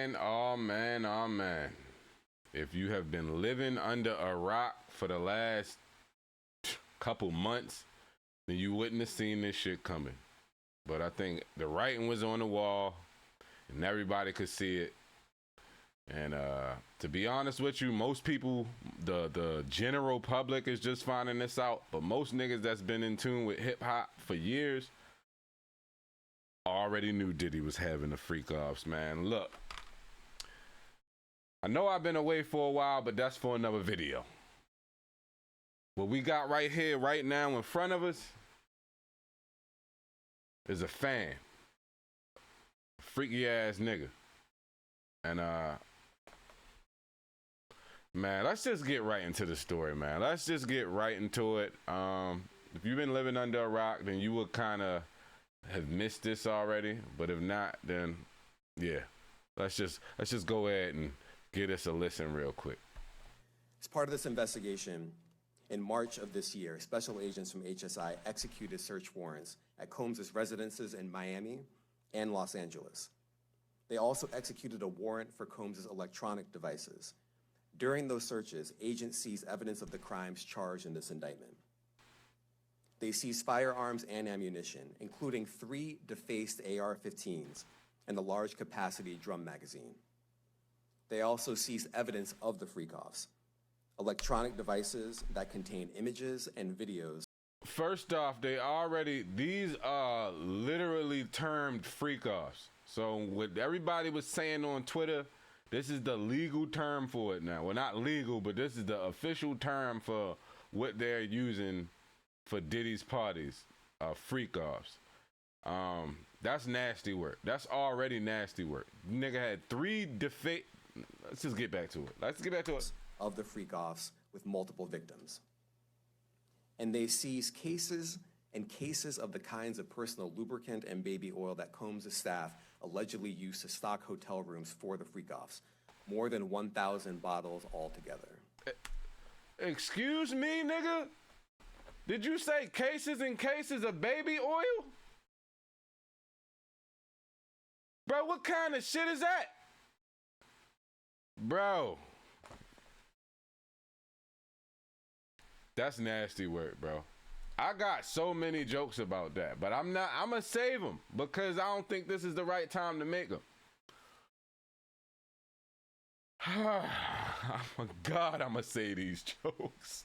man, oh man, oh man. If you have been living under a rock for the last couple months, then you wouldn't have seen this shit coming. But I think the writing was on the wall and everybody could see it. And to be honest with you, most people, the general public is just finding this out. But most niggas that's been in tune with hip hop for years already knew Diddy was having the freak-offs, man. Look, I know I've been away for a while, but that's for another video. What we got right here, right now in front of us is a F.A.N. Freaky ass nigga. And man, let's just get right into the story, man. Let's just get right into it. If you've been living under a rock, then you would kind of have missed this already. But if not, then yeah, let's just go ahead and get us a listen real quick. As part of this investigation, in March of this year, special agents from HSI executed search warrants at Combs' residences in Miami and Los Angeles. They also executed a warrant for Combs' electronic devices. During those searches, agents seized evidence of the crimes charged in this indictment. They seized firearms and ammunition, including 3 defaced AR-15s and a large capacity drum magazine. They also seized evidence of the freak-offs, electronic devices that contain images and videos. First off, these are literally termed freak-offs. So what everybody was saying on Twitter, this is the legal term for it now. Well, not legal, but this is the official term for what they're using for Diddy's parties, freak-offs. That's nasty work. That's already nasty work. Nigga had 3 Let's just get back to it. Of the freak-offs with multiple victims. And they seized cases and cases of the kinds of personal lubricant and baby oil that Combs' staff allegedly used to stock hotel rooms for the freak-offs. More than 1,000 bottles altogether. Excuse me, nigga? Did you say cases and cases of baby oil? Bro, what kind of shit is that? Bro. That's nasty work, bro. I got so many jokes about that, but I'm gonna save them because I don't think this is the right time to make them. Oh my God, I'm gonna say these jokes.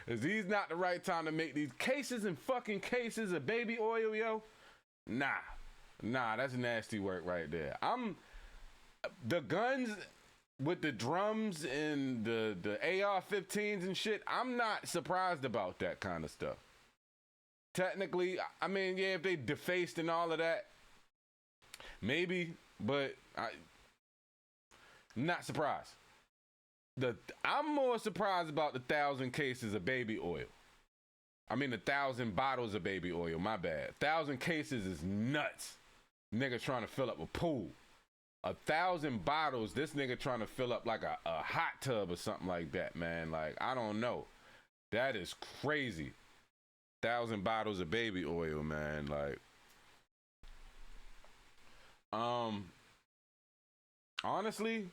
Is these not the right time to make these cases and fucking cases of baby oil, yo? Nah, that's nasty work right there. The guns with the drums and the AR-15s and shit, I'm not surprised about that kind of stuff. Technically, I mean, yeah, if they defaced and all of that, maybe, but I'm not surprised. I'm more surprised about the 1,000 cases of baby oil. I mean, 1,000 bottles of baby oil, my bad. 1,000 cases is nuts. Nigga trying to fill up a pool. 1,000 bottles, this nigga trying to fill up like a hot tub or something like that, man. Like, I don't know. That is crazy. 1,000 bottles of baby oil, man. Like, honestly,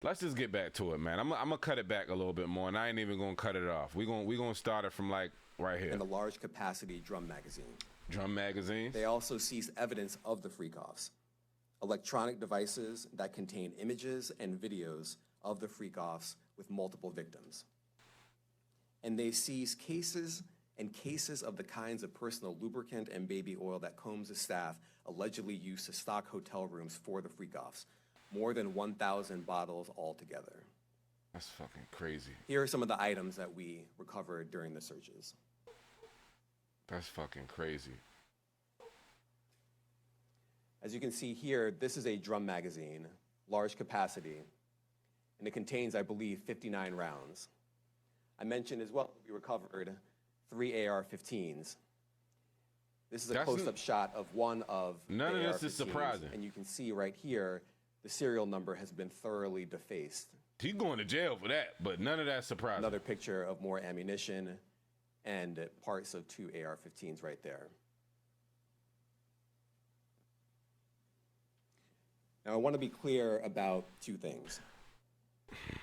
let's just get back to it, man. I'm gonna cut it back a little bit more, and I ain't even gonna cut it off. We gonna start it from like right here. And a large capacity drum magazine. Drum magazine. They also seized evidence of the freak-offs, electronic devices that contain images and videos of the freak-offs with multiple victims. And they seized cases and cases of the kinds of personal lubricant and baby oil that Combs' staff allegedly used to stock hotel rooms for the freak-offs. More than 1,000 bottles altogether. That's fucking crazy. Here are some of the items that we recovered during the searches. That's fucking crazy. As you can see here, this is a drum magazine, large capacity, and it contains, I believe, 59 rounds. I mentioned as well, we recovered 3 AR-15s. This is a close-up shot of one of none the of AR-15s, this is surprising. And you can see right here, the serial number has been thoroughly defaced. He's going to jail for that, but none of that's surprising. Another picture of more ammunition and parts of 2 AR-15s right there. Now, I want to be clear about two things.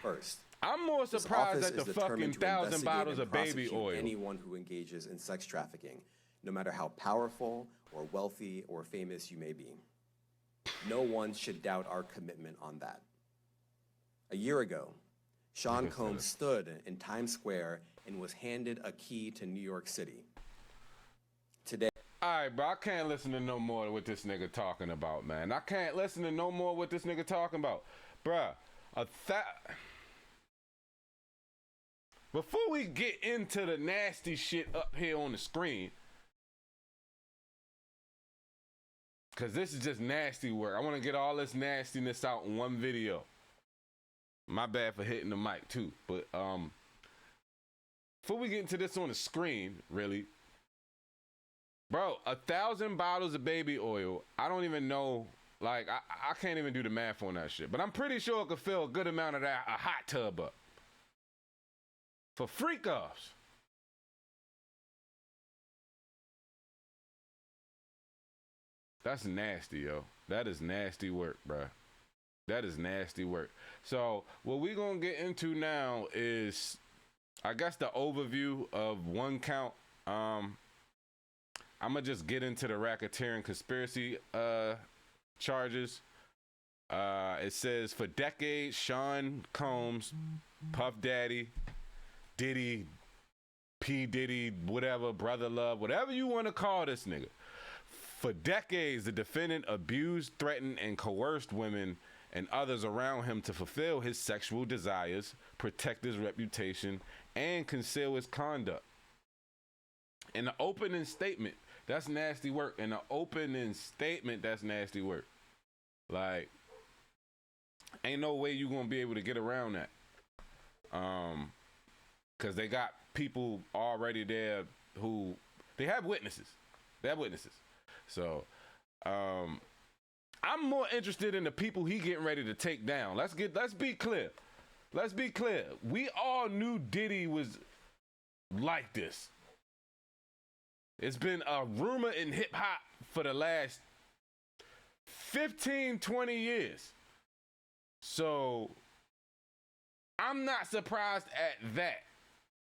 First, I'm more this surprised office at the is determined fucking to 1,000 investigate bottles and of baby prosecute oil. anyone who engages in sex trafficking, no matter how powerful or wealthy or famous you may be. No one should doubt our commitment on that. A year ago, Sean Combs stood in Times Square and was handed a key to New York City. Today, All right, bro, I can't listen to no more what this nigga talking about, man. I can't listen to no more what this nigga talking about. Bruh, before we get into the nasty shit up here on the screen, because this is just nasty work. I want to get all this nastiness out in one video. My bad for hitting the mic too. But before we get into this on the screen, really, bro, 1,000 bottles of baby oil. I don't even know. Like, I can't even do the math on that shit. But I'm pretty sure it could fill a good amount of that, a hot tub up. For freak-offs. That's nasty, yo. That is nasty work, bruh. That is nasty work. So what we're going to get into now is, I guess, the overview of one count. I'm going to just get into the racketeering conspiracy charges. It says, for decades, Sean Combs, Puff Daddy, Diddy, Pdiddy, whatever, Brother Love, whatever you want to call this nigga. For decades, the defendant abused, threatened, and coerced women and others around him to fulfill his sexual desires, protect his reputation, and conceal his conduct. In the opening statement, that's nasty work. In the opening statement, that's nasty work. Like, ain't no way you gonna be able to get around that. Because they got people already there who, they have witnesses. They have witnesses. So, I'm more interested in the people he getting ready to take down. Let's be clear. Let's be clear. We all knew Diddy was like this. It's been a rumor in hip hop for the last 15, 20 years. So, I'm not surprised at that.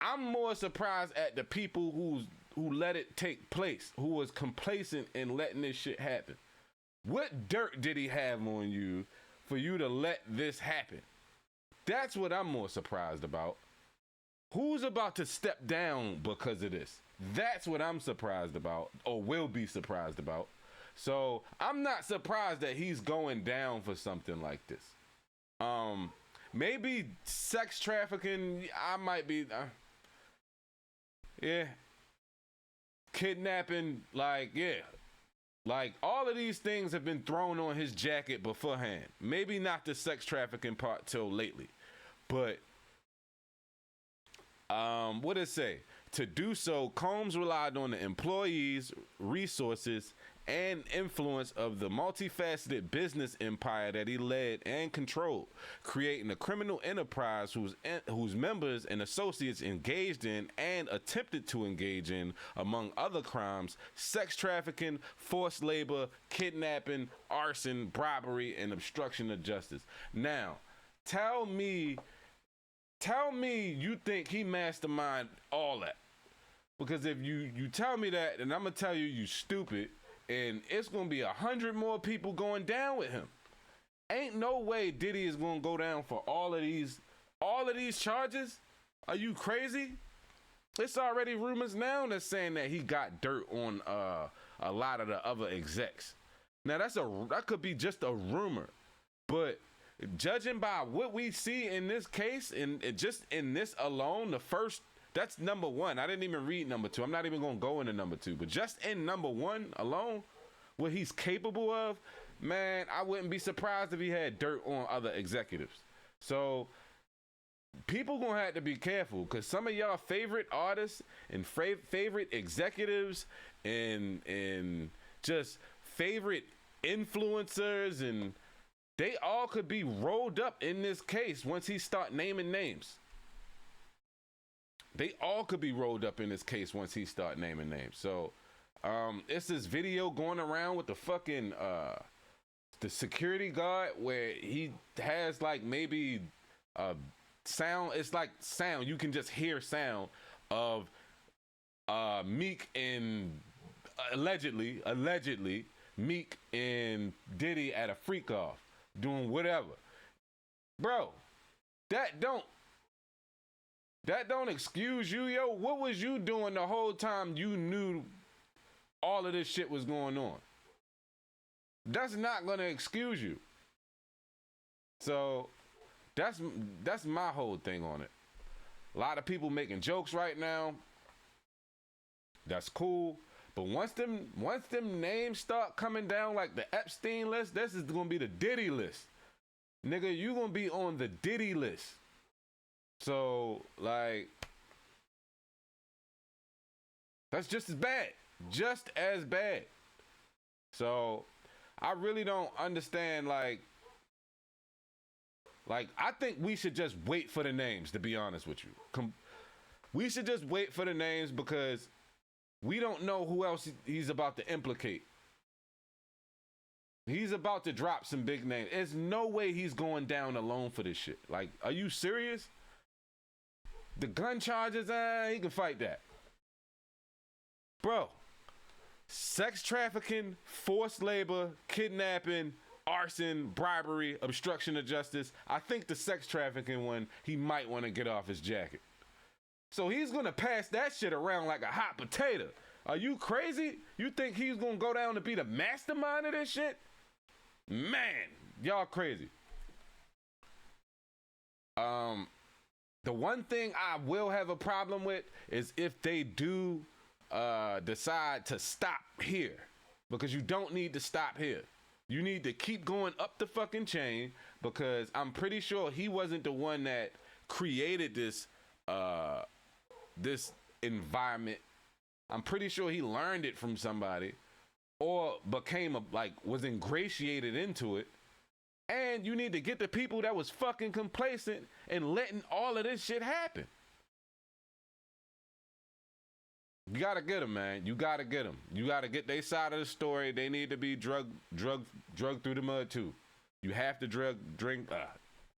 I'm more surprised at the people who let it take place, who was complacent in letting this shit happen. What dirt did he have on you for you to let this happen? That's what I'm more surprised about. Who's about to step down because of this? That's what I'm surprised about, or will be surprised about. So I'm not surprised that he's going down for something like this. Maybe sex trafficking, I might be, yeah. Kidnapping, like, yeah. Like, all of these things have been thrown on his jacket beforehand. Maybe not the sex trafficking part till lately. But, what did it say? To do so, Combs relied on the employees, resources, and influence of the multifaceted business empire that he led and controlled, creating a criminal enterprise whose members and associates engaged in and attempted to engage in, among other crimes, sex trafficking, forced labor, kidnapping, arson, robbery, and obstruction of justice. Now, tell me you think he masterminded all that. Because if you tell me that, then I'm going to tell you stupid. And it's going to be 100 more people going down with him. Ain't no way Diddy is going to go down for all of these charges. Are you crazy? It's already rumors now that's saying that he got dirt on a lot of the other execs. Now that could be just a rumor. But judging by what we see in this case, and just in this alone, that's number one. I didn't even read number two. I'm not even going to go into number two. But just in number one alone, what he's capable of, man, I wouldn't be surprised if he had dirt on other executives. So people going to have to be careful, because some of y'all favorite artists and favorite executives and just favorite influencers, and they all could be rolled up in this case once he start naming names. They all could be rolled up in this case once he start naming names. So, it's this video going around with the fucking the security guard where he has like maybe sound. It's like sound. You can just hear sound of Meek and allegedly Meek and Diddy at a Freakoff doing whatever. Bro, that don't excuse you, yo. What was you doing the whole time you knew all of this shit was going on? That's not gonna excuse you. So that's my whole thing on it. A lot of people making jokes right now. That's cool. But once them names start coming down like the Epstein list, this is gonna be the Diddy list. Nigga, you gonna be on the Diddy list. So, like, that's just as bad. Just as bad. So, I really don't understand, like, I think we should just wait for the names, to be honest with you. We should just wait for the names because we don't know who else he's about to implicate. He's about to drop some big names. There's no way he's going down alone for this shit. Like, are you serious? The gun charges, he can fight that. Bro, sex trafficking, forced labor, kidnapping, arson, bribery, obstruction of justice. I think the sex trafficking one, he might want to get off his jacket. So he's going to pass that shit around like a hot potato. Are you crazy? You think he's going to go down to be the mastermind of this shit? Man, y'all crazy. The one thing I will have a problem with is if they do decide to stop here. Because you don't need to stop here. You need to keep going up the fucking chain because I'm pretty sure he wasn't the one that created this this environment. I'm pretty sure he learned it from somebody or was ingratiated into it. And you need to get the people that was fucking complacent and letting all of this shit happen. You gotta get them, man. You gotta get them. You gotta get their side of the story. They need to be drug through the mud too. You have to drink.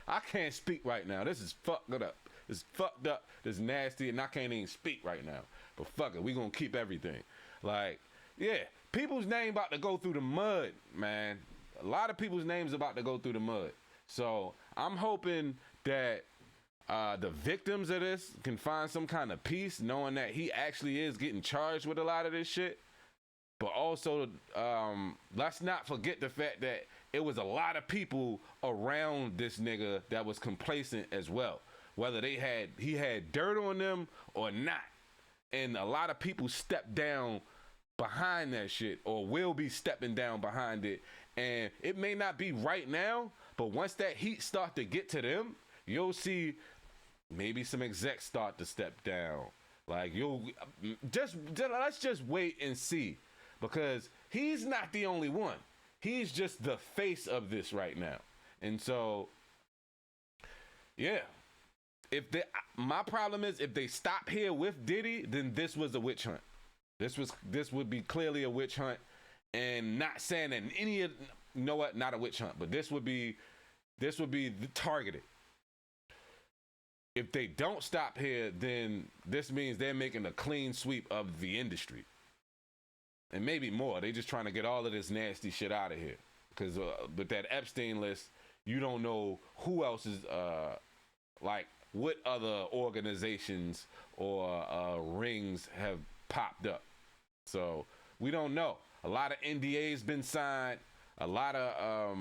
I can't speak right now. This is fucked up. It's fucked up. This nasty, and I can't even speak right now. But fuck it, we gonna keep everything. Like, yeah, people's name about to go through the mud, man. A lot of people's names about to go through the mud. So I'm hoping that the victims of this can find some kind of peace, knowing that he actually is getting charged with a lot of this shit. But also, let's not forget the fact that it was a lot of people around this nigga that was complacent as well. Whether he had dirt on them or not. And a lot of people stepped down behind that shit or will be stepping down behind it. And it may not be right now, but once that heat start to get to them, you'll see maybe some execs start to step down. Like, let's just wait and see, because he's not the only one. He's just the face of this right now. And so, yeah. My problem is if they stop here with Diddy, then this was a witch hunt. This would be clearly a witch hunt, and not saying that any of, you know what, not a witch hunt, but this would be targeted. If they don't stop here, then this means they're making a clean sweep of the industry. And maybe more. They just trying to get all of this nasty shit out of here. Because with that Epstein list, you don't know who else is, like, what other organizations or rings have popped up. So we don't know. A lot of NDAs been signed. A lot of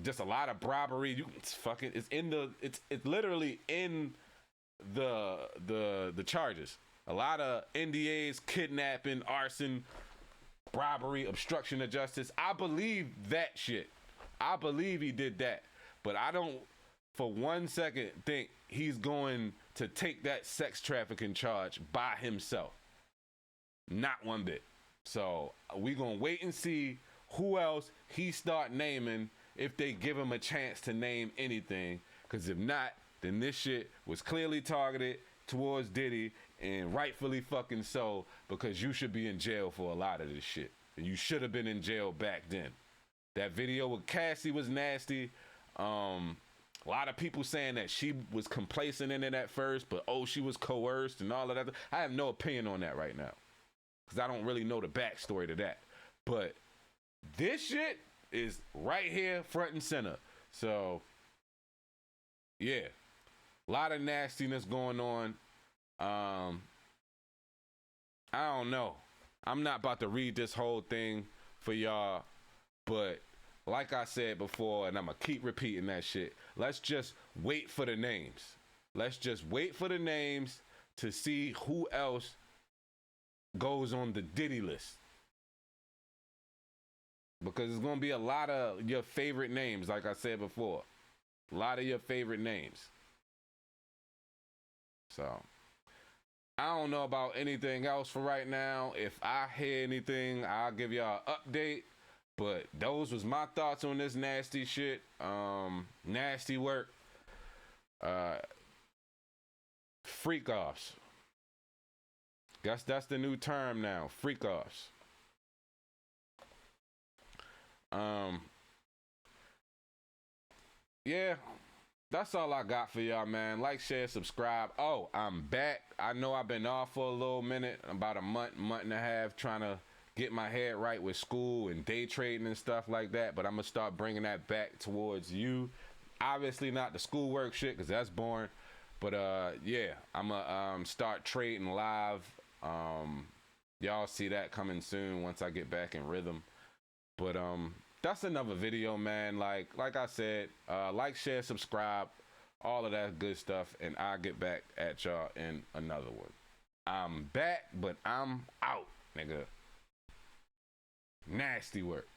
just a lot of bribery. It's literally in the charges. A lot of NDAs, kidnapping, arson, bribery, obstruction of justice. I believe that shit. I believe he did that. But I don't for 1 second think he's going to take that sex trafficking charge by himself. Not one bit. So we gonna wait and see who else he start naming if they give him a chance to name anything. Because if not, then this shit was clearly targeted towards Diddy, and rightfully fucking so, because you should be in jail for a lot of this shit. And you should have been in jail back then. That video with Cassie was nasty. A lot of people saying that she was complacent in it at first, but she was coerced and all of that. I have no opinion on that right now because I don't really know the backstory to that. But this shit is right here, front and center. So, yeah, a lot of nastiness going on. I don't know. I'm not about to read this whole thing for y'all, but like I said before, and I'm going to keep repeating that shit, let's just wait for the names. Let's just wait for the names to see who else goes on the Diddy list. Because it's going to be a lot of your favorite names, like I said before. A lot of your favorite names. So, I don't know about anything else for right now. If I hear anything, I'll give y'all an update. But those was my thoughts on this nasty shit. Nasty work. Freakoffs. Guess that's the new term now. Freakoffs. Yeah. That's all I got for y'all, man. Like, share, subscribe. Oh, I'm back. I know I've been off for a little minute, about a month and a half, trying to get my head right with school and day trading and stuff like that. But I'm going to start bringing that back towards you. Obviously not the schoolwork shit, because that's boring. But, yeah, I'm going to start trading live. Y'all see that coming soon once I get back in rhythm. But, that's another video, man. Like I said, like, share, subscribe, all of that good stuff, and I'll get back at y'all in another one. I'm back, but I'm out, nigga. Nasty work.